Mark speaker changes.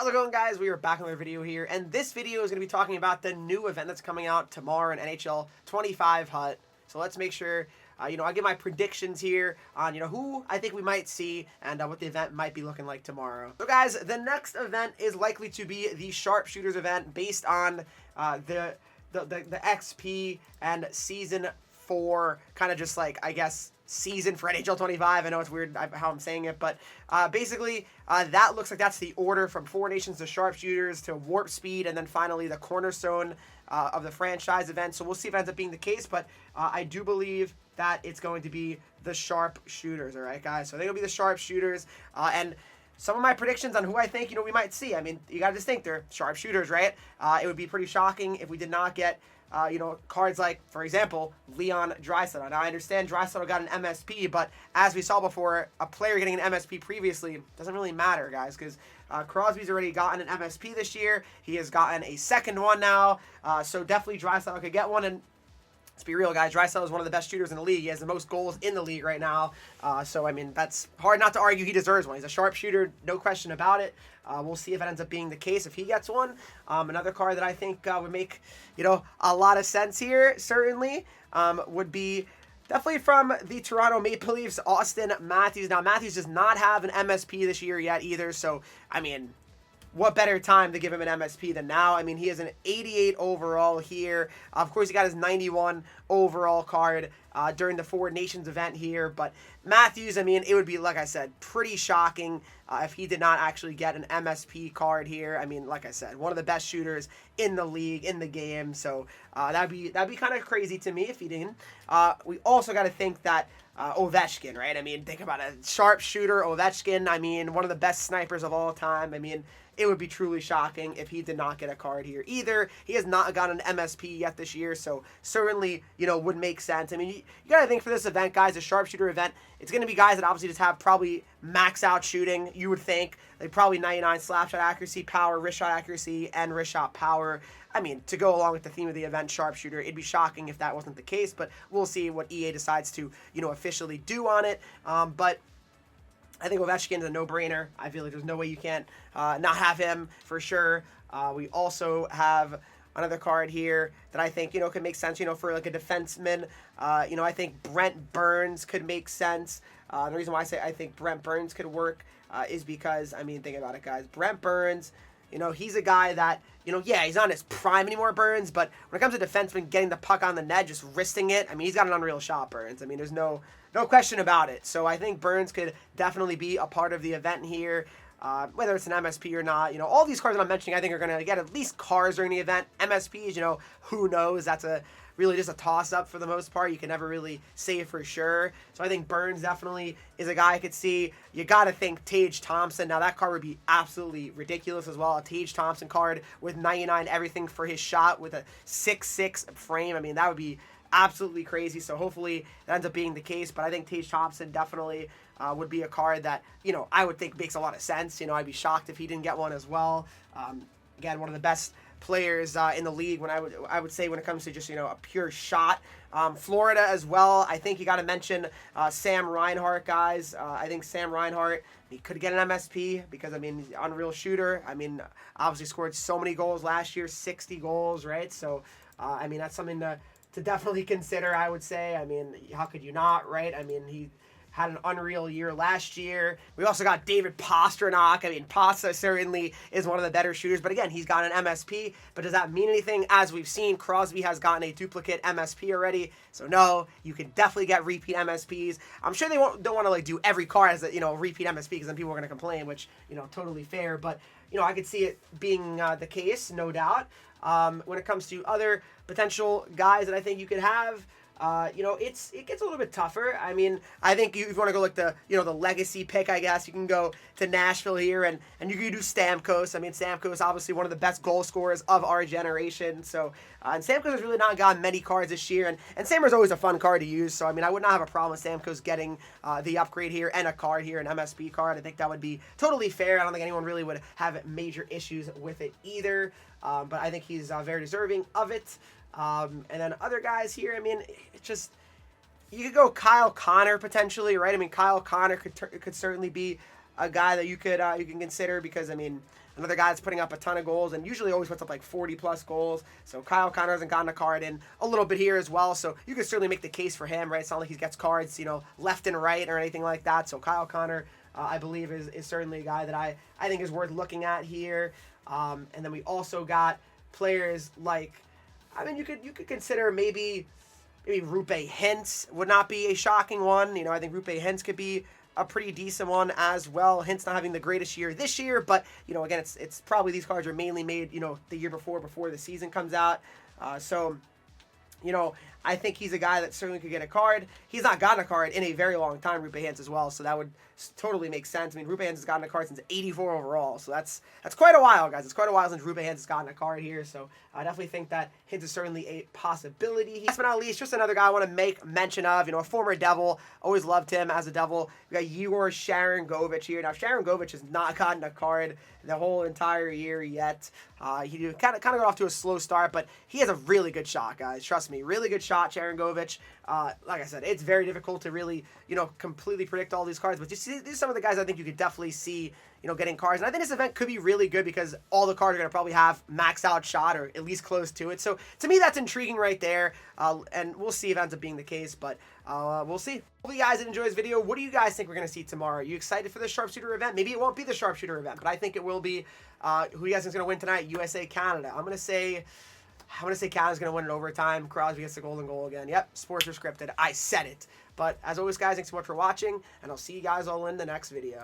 Speaker 1: How's it going, guys? We are back on another video here, and this video is going to be talking about the new event that's coming out tomorrow in NHL 25 HUT. So let's make sure, I give my predictions here on, who I think we might see and what the event might be looking like tomorrow. So, guys, the next event is likely to be the Sharpshooters event based on the XP and Season 4, kind of just like, I guess, season for NHL 25. I know it's weird how I'm saying it, but basically that looks like that's the order from Four Nations to Sharpshooters to Warp Speed, and then finally the cornerstone of the franchise event. So we'll see if it ends up being the case, but I do believe that it's going to be the Sharpshooters. All right, guys. So I think it'll be the Sharpshooters, and some of my predictions on who I think we might see. I mean, you got to just think they're Sharpshooters, right? It would be pretty shocking if we did not get cards like, for example, Leon Draisaitl. Now, I understand Draisaitl got an MSP, but as we saw before, a player getting an MSP previously doesn't really matter, guys, because Crosby's already gotten an MSP this year. He has gotten a second one now, so definitely Draisaitl could get one. And let's be real, guys, Draisaitl is one of the best shooters in the league. He has the most goals in the league right now. So, I mean, that's hard not to argue he deserves one. He's a sharpshooter, no question about it. We'll see if it ends up being the case if he gets one. Another card that I think would make, a lot of sense here, certainly, would be definitely from the Toronto Maple Leafs, Auston Matthews. Now, Matthews does not have an MSP this year yet either, so, I mean, what better time to give him an MSP than now? I mean, he has an 88 overall here. Of course, he got his 91 overall card during the Four Nations event here. But Matthews, I mean, it would be, like I said, pretty shocking if he did not actually get an MSP card here. I mean, like I said, one of the best shooters in the league, in the game. So that'd be kind of crazy to me if he didn't. We also got to think that Ovechkin, right? I mean, think about it. Sharpshooter, Ovechkin, I mean, one of the best snipers of all time. I mean, it would be truly shocking if he did not get a card here either. He has not gotten an MSP yet this year, so certainly, would make sense. I mean, you got to think for this event, guys, a sharpshooter event, it's going to be guys that obviously just have probably max out shooting, you would think. Like probably 99 slap shot accuracy, power, wrist shot accuracy, and wrist shot power. I mean, to go along with the theme of the event, sharpshooter, it'd be shocking if that wasn't the case, but we'll see what EA decides to, officially do on it. But I think Ovechkin is a no-brainer. I feel like there's no way you can't not have him for sure. We also have another card here that I think, could make sense, for like a defenseman. I think Brent Burns could make sense. The reason why I think Brent Burns could work is because, I mean, think about it, guys. Brent Burns, he's a guy that, yeah, he's not in his prime anymore, Burns, but when it comes to defenseman getting the puck on the net, just wristing it, I mean, he's got an unreal shot, Burns. I mean, there's no question about it. So I think Burns could definitely be a part of the event here, whether it's an MSP or not. All these cards that I'm mentioning, I think are going to get at least cars during the event. MSPs, who knows? That's really just a toss-up for the most part. You can never really say for sure. So I think Burns definitely is a guy I could see. You got to think Tage Thompson. Now, that card would be absolutely ridiculous as well. A Tage Thompson card with 99 everything for his shot with a 6'6" frame. I mean, that would be absolutely crazy. So hopefully that ends up being the case. But I think Tage Thompson definitely would be a card that, I would think makes a lot of sense. I'd be shocked if he didn't get one as well. Again, one of the best players in the league when I would say when it comes to just a pure shot. Florida as well. I think you got to mention Sam Reinhart, guys. I think Sam Reinhart, he could get an MSP because, I mean, he's an unreal shooter. I mean, obviously scored so many goals last year, 60 goals, right? So I mean, that's something to definitely consider, I would say. I mean, how could you not, right? I mean, he had an unreal year last year. We also got David Pastrnak. I mean, Pasta certainly is one of the better shooters, but again, he's got an MSP. But does that mean anything? As we've seen, Crosby has gotten a duplicate MSP already. So no, you can definitely get repeat MSPs. I'm sure they don't want to like do every card as a repeat MSP because then people are going to complain, which totally fair. But I could see it being the case, no doubt. When it comes to other potential guys that I think you could have, it gets a little bit tougher. I mean, I think if you want to go like the legacy pick, I guess you can go to Nashville here and you can do Stamkos. I mean, Stamkos obviously one of the best goal scorers of our generation. So, and Stamkos has really not gotten many cards this year, and Stammer's always a fun card to use. So, I mean, I would not have a problem with Stamkos getting the upgrade here and a card here, an MSP card. I think that would be totally fair. I don't think anyone really would have major issues with it either. But I think he's very deserving of it. And then other guys here, I mean, it's just, you could go Kyle Connor potentially, right? I mean, Kyle Connor could certainly be a guy that you can consider because, I mean, another guy that's putting up a ton of goals and usually always puts up like 40-plus goals. So Kyle Connor hasn't gotten a card in a little bit here as well. So you can certainly make the case for him, right? It's not like he gets cards, left and right or anything like that. So Kyle Connor, I believe, is certainly a guy that I think is worth looking at here. And then we also got players like, you could consider maybe Roope Hintz would not be a shocking one. I think Roope Hintz could be a pretty decent one as well. Hintz not having the greatest year this year, but again, it's probably these cards are mainly made the year before the season comes out. So I think he's a guy that certainly could get a card. He's not gotten a card in a very long time, Roope Hintz as well, so that would totally make sense. Roope Hintz has gotten a card since '84 overall, so that's quite a while, guys. It's quite a while since Roope Hintz has gotten a card here, so I definitely think that Hintz is certainly a possibility. Last but not least, just another guy I want to make mention of, a former Devil. Always loved him as a Devil. We got Igor Sharangovich here. Now, Sharangovich has not gotten a card the whole entire year yet. He kind of got off to a slow start, but he has a really good shot, guys. Trust me, really good shot, Sharangovich. Like I said, it's very difficult to really, completely predict all these cards, but these are some of the guys I think you could definitely see, getting cards. And I think this event could be really good because all the cards are going to probably have max out shot or at least close to it. So to me, that's intriguing right there. And we'll see if it ends up being the case, but we'll see. Hopefully you guys did enjoy this video. What do you guys think we're going to see tomorrow? Are you excited for the Sharpshooter event? Maybe it won't be the Sharpshooter event, but I think it will be. Who do you guys think is going to win tonight? USA, Canada. I'm going to say Canada's going to win in overtime. Crosby gets the golden goal again. Yep, sports are scripted. I said it. But as always, guys, thanks so much for watching, and I'll see you guys all in the next video.